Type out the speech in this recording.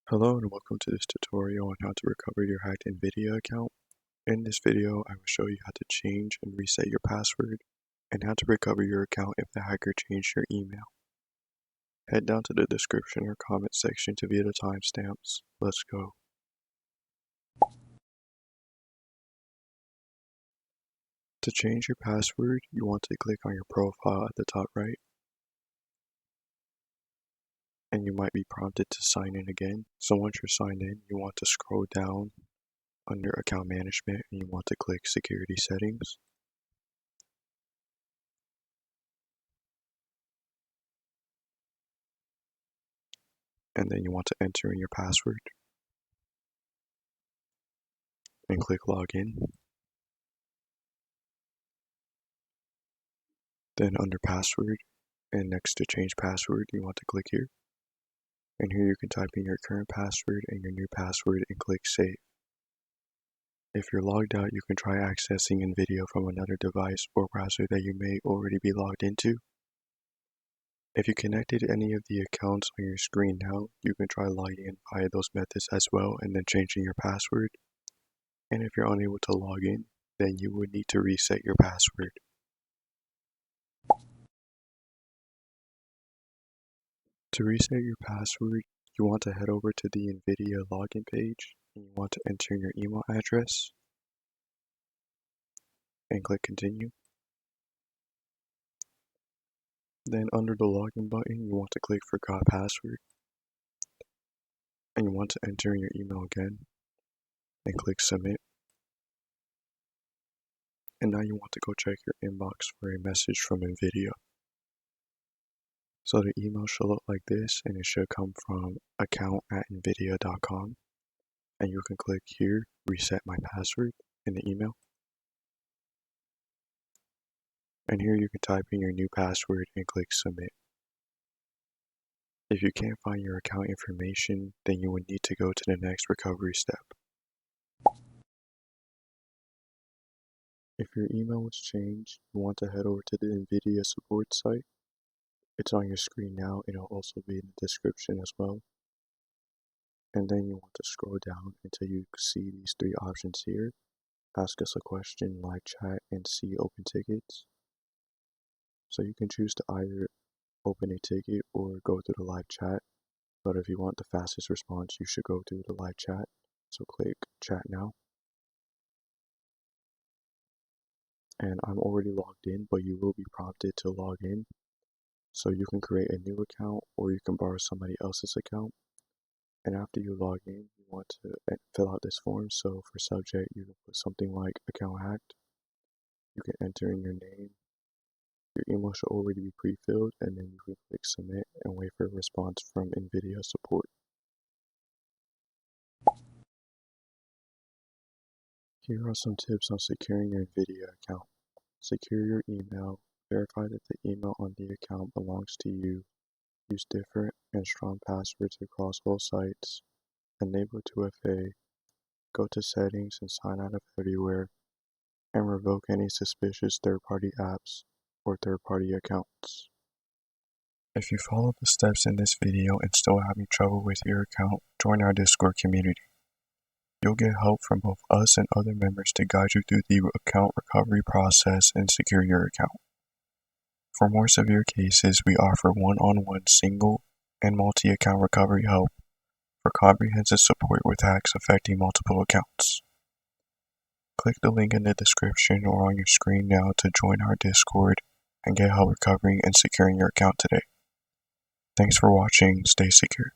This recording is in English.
Hello and welcome to this tutorial on how to recover your hacked Nvidia account. In this video, I will show you how to change and reset your password and how to recover your account if the hacker changed your email. Head down to the description or comment section to view the timestamps. Let's go. To change your password, you want to click on your profile at the top right, and you might be prompted to sign in again. So once you're signed in, you want to scroll down under account management and you want to click security settings. And then you want to enter in your password and click login. Then under password and next to change password, you want to click here. And here you can type in your current password and your new password and click save. If you're logged out, you can try accessing Nvidia from another device or browser that you may already be logged into. If you connected any of the accounts on your screen now, you can try logging in via those methods as well and then changing your password. And if you're unable to log in, then you would need to reset your password. To reset your password, you want to head over to the Nvidia login page and you want to enter your email address and click continue. Then under the login button, you want to click forgot password and you want to enter in your email again and click submit. And now you want to go check your inbox for a message from Nvidia. So the email should look like this and it should come from account@nvidia.com. And you can click here, reset my password in the email. And here you can type in your new password and click submit. If you can't find your account information, then you would need to go to the next recovery step. If your email was changed, you want to head over to the Nvidia support site. It's on your screen now, and it'll also be in the description as well. And then you want to scroll down until you see these three options here. Ask us a question, live chat, and see open tickets. So you can choose to either open a ticket or go through the live chat. But if you want the fastest response, you should go through the live chat. So click chat now. And I'm already logged in, but you will be prompted to log in. So you can create a new account or you can borrow somebody else's account. And after you log in, you want to fill out this form. So for subject, you can put something like account hacked. You can enter in your name. Your email should already be pre-filled, and then you can click submit and wait for a response from Nvidia support. Here are some tips on securing your Nvidia account. Secure your email. Verify that the email on the account belongs to you. Use different and strong passwords across all sites. Enable 2FA. Go to settings and sign out of everywhere. And revoke any suspicious third-party apps or third-party accounts. If you follow the steps in this video and still having trouble with your account, join our Discord community. You'll get help from both us and other members to guide you through the account recovery process and secure your account. For more severe cases, we offer one-on-one single and multi-account recovery help for comprehensive support with hacks affecting multiple accounts. Click the link in the description or on your screen now to join our Discord and get help recovering and securing your account today. Thanks for watching. Stay secure.